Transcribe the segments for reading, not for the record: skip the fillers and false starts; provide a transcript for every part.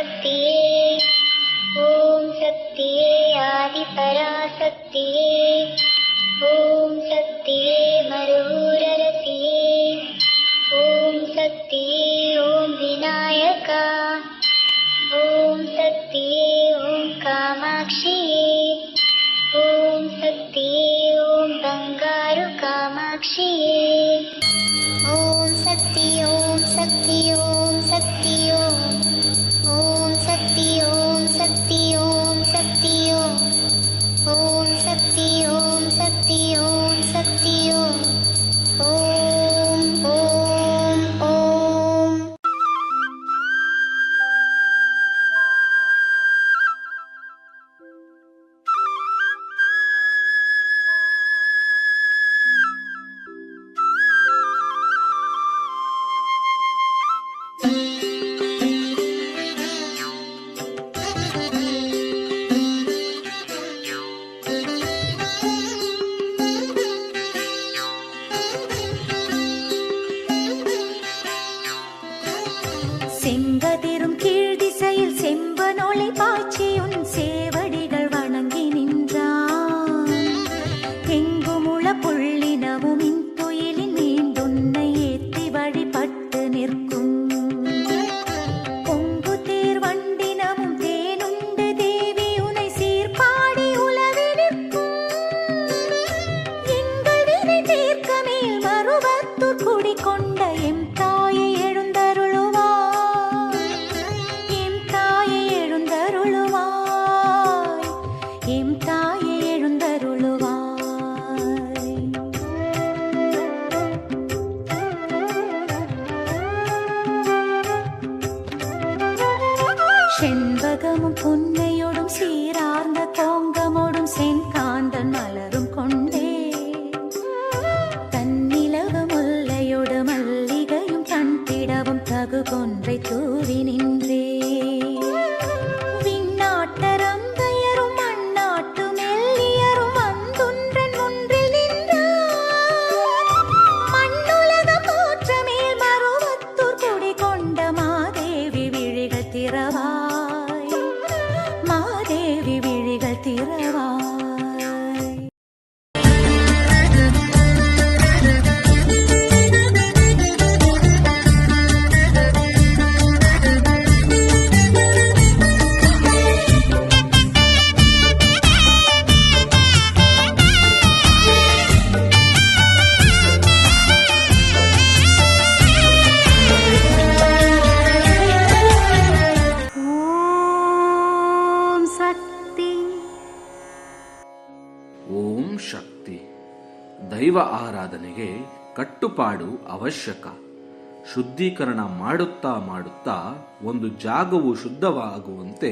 शक्तिये ॐ शक्तिये आदिपराशक्तिये ॐ शक्तिये मरुररसिये ॐ शक्तिये ॐ विनायका ॐ शक्तिये ॐ कामाक्षिये ॐ शक्तिये ॐ बंगारु कामाक्षिये ॐ शक्ति ॐ शक्ति ॐ शक्ति ॐ शक्ति ॐ शक्ति ॐ शक्ति ॐ शक्ति ॐ शक्ति ॐ शक्ति ॐ ॐ செங்கதிரும் கீழ் திசையில் செம்பனொளி பாய்ச்சியுன் சேவடிகள் வணங்கி நின்றான். எங்குமுள புள்ளினமும் இன்துயிலின் மீண்டுன்னை ஏத்தி வழிபட்டு நிற்கும். பொங்கு தேர் வண்டினமும் தேனுண்டு தேவி உனை சீர்பாடி உலவி நிற்கும். எங்கள் வினை தீர்க்க மேல் மருவத்தூர் குடிகொண்ட எம் தாயை செண்பகமும் புன்னையோடும் சீரார்ந்த கோங்கமோடும் செங்காந்தன் மலரும் கொண்டே தன்னிலவு முல்லையோடு மல்லிகையும் கண்பிடவும் தகு கொன்றை தூவி நின்றே. விண்ணாட்டரம் பெயரும் மண்ணாட்டு மெல்லியரும் வந்துன்றன் ஒன்றில் நின்றார். மண்ணுலக போற்ற மேல் மருவத்தூர் குடி கொண்ட மாதேவி விழிகள் திறவா திரவாய். ಓಂ ಶಕ್ತಿ. ದೈವ ಆರಾಧನೆಗೆ ಕಟ್ಟುಪಾಡು ಅವಶ್ಯಕ. ಶುದ್ಧೀಕರಣ ಮಾಡುತ್ತಾ ಮಾಡುತ್ತಾ ಒಂದು ಜಾಗವು ಶುದ್ಧವಾಗುವಂತೆ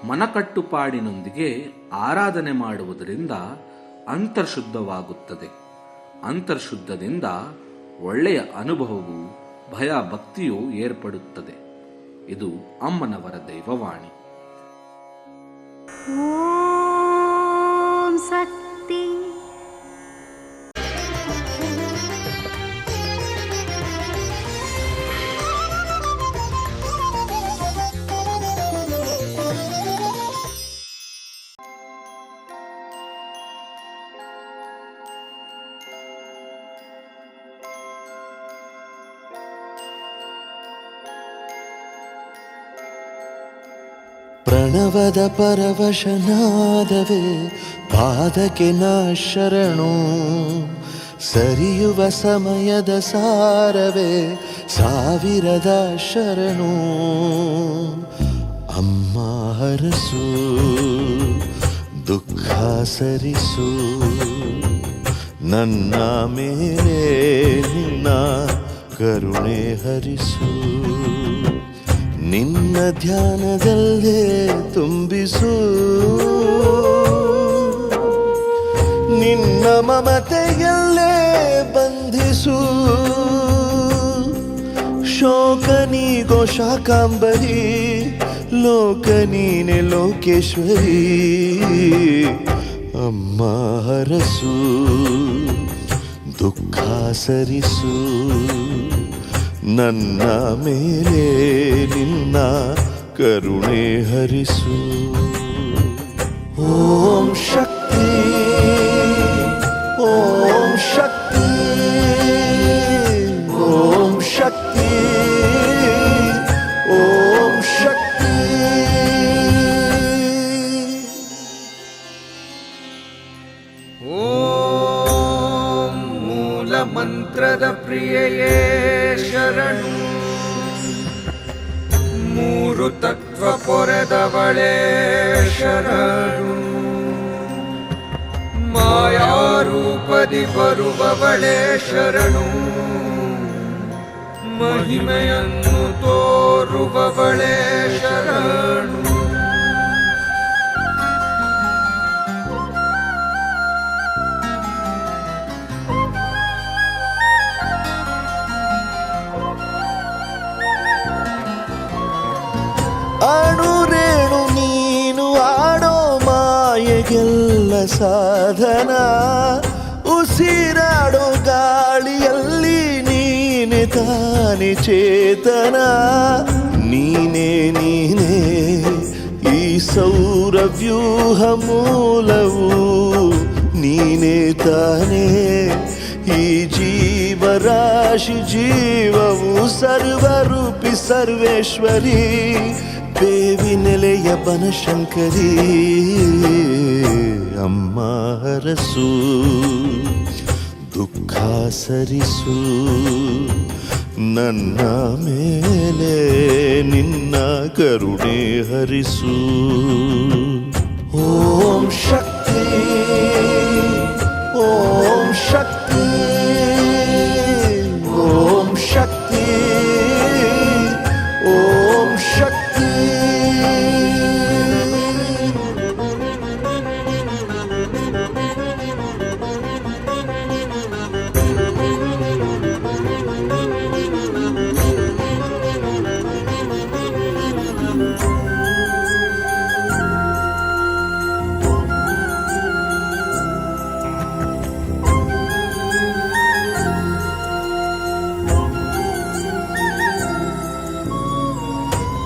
ಮನಕಟ್ಟುಪಾಡಿನೊಂದಿಗೆ ಆರಾಧನೆ ಮಾಡುವುದರಿಂದ ಅಂತರ್ಶುದ್ಧವಾಗುತ್ತದೆ. ಅಂತರ್ಶುದ್ಧದಿಂದ ಒಳ್ಳೆಯ ಅನುಭವವು ಭಯ ಭಕ್ತಿಯು ಏರ್ಪಡುತ್ತದೆ. ಇದು ಅಮ್ಮನವರ ದೈವವಾಣಿ. ಶಕ್ತಿ. ಪ್ರಣವದ ಪರವಶನಾದವೇ ಪಾದಕ್ಕೆ ನಾ ಶರಣು. ಸರಿಯುವ ಸಮಯದ ಸಾರವೇ ಸಾವಿರದ ಶರಣು. ಅಮ್ಮ ಹರಸು ದುಃಖ ಸರಿಸು, ನನ್ನ ಮೇಲೆ ನಿನ್ನ ಕರುಣೆ ಹರಿಸು. ನಿನ್ನ ಧ್ಯಾನದಲ್ಲೇ ತುಂಬಿಸು, ನಿನ್ನ ಮಮತೆಯಲ್ಲೇ ಬಂಧಿಸು. ಶೋಕ ನೀಗೋ ಶಾಕಾಂಬರಿ, ಲೋಕ ನೀನೆ ಲೋಕೇಶ್ವರಿ. ಅಮ್ಮ ಹರಸು ದುಃಖ ಸರಿಸು, ನನ್ನ ಮೇಲೆ ನಿನ್ನ ಕರುಣೆ ಹರಿಸು. ಓಂ ಶಕ್ತಿ, ಓಂ ಶಕ್ತಿ, ಓಂ ಶಕ್ತಿ, ಓಂ ಶಕ್ತಿ. ಓಂ ಮೂಲ ಮಂತ್ರದ ಪ್ರಿಯೆಯೇ ಶರಣು, ಮೂರು ತತ್ವ ಪೊರೆದವಳೇ ಶರಣು, ಮಾಯಾರೂಪದಿ ಬರುವವಳೇ ಶರಣು, ಮಹಿಮೆಯನ್ನು ತೋರುವವಳೇ ಶರಣು. ಅಣುರೇಣು ನೀನು ಆಡೋ ಮಾಯೆಗೆಲ್ಲ ಸಾಧನ, ಉಸಿರಾಡೋ ಗಾಳಿಯಲ್ಲಿ ನೀನೆ ತಾನೆ ಚೇತನ. ನೀನೇ ನೀನೇ ಈ ಸೌರವ್ಯೂಹ ಮೂಲವು, ನೀನೇ ತಾನೇ ಈ ಜೀವರಾಶಿ ಜೀವವು. ಸರ್ವರೂಪಿ ಸರ್ವೇಶ್ವರಿ, ಬೇವಿನೆಲೆಯ ಬನಶಂಕರಿ. ಅಮ್ಮ ಹರಸು, ದುಃಖ ಸರಿಸು, ನನ್ನ ಮೇಲೆ ನಿನ್ನ ಕರುಣೆ ಹರಿಸು. ಓಂ ಶಕ್ತಿ, ಓಂ ಶಕ್ತಿ, ಓಂ ಶಕ್ತಿ, ಓಂ ಶಕ್ತಿ.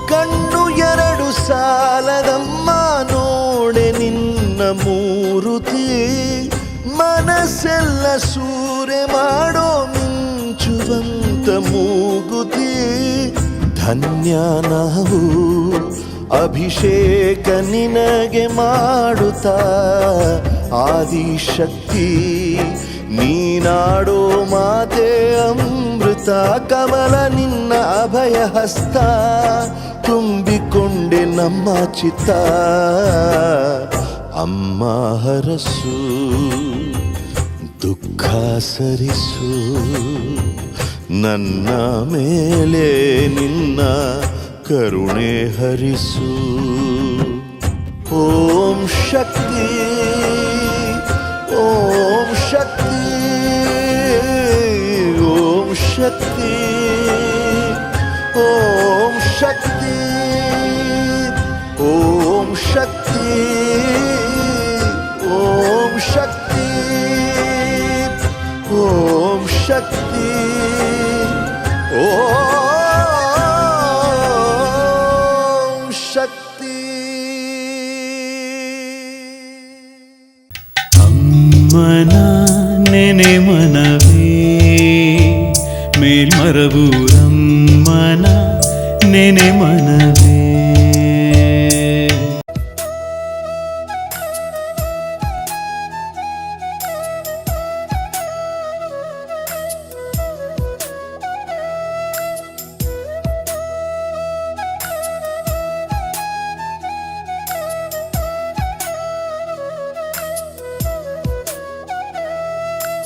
ಕಣ್ಣು ಎರಡು ಸಾಲದಮ್ಮ ನೋಡೆ ನಿನ್ನ ಮೂರುತಿ, ಮನಸ್ಸೆಲ್ಲ ಸೂರೆ ಮಾಡೋ ಮಿಂಚುವಂತ ಮೂಗುತಿ. ಧನ್ಯ ನಾವು ಅಭಿಷೇಕ ನಿನಗೆ ಮಾಡುತ್ತಾ, ಆದಿಶಕ್ತಿ ನೀನಾಡೋ ಮಾತೆ ಅಮೃತ. ಕಮಲ ನಿನ್ನ ಅಭಯ ಹಸ್ತ, ತುಂಬಿಕೊಂಡೆ ನಮ್ಮ ಚಿತ್ತ. ಅಮ್ಮ ಹರಸು, ದುಃಖ ಸರಿಸು, ನನ್ನ ಮೇಲೆ ನಿನ್ನ ಕರುಣೆ ಹರಿಸು. ಓಂ ಶಕ್ತಿ, ಓಂ ಶಕ್ತಿ, ಓಂ ಶಕ್ತಿ, ಓಂ ಶಕ್ತಿ, ಓಂ ಶಕ್ತಿ, ಓಂ ಶಕ್ತಿ, ಓಂ ಶಕ್ತಿ, ಓಂ ಶಕ್ತಿ. ಅಮ್ಮನ ನೆನೆ ಮನವೇ ಮೇಲ್ಮರಬೂರಮ್ಮನ ನೆನೆ ಮನ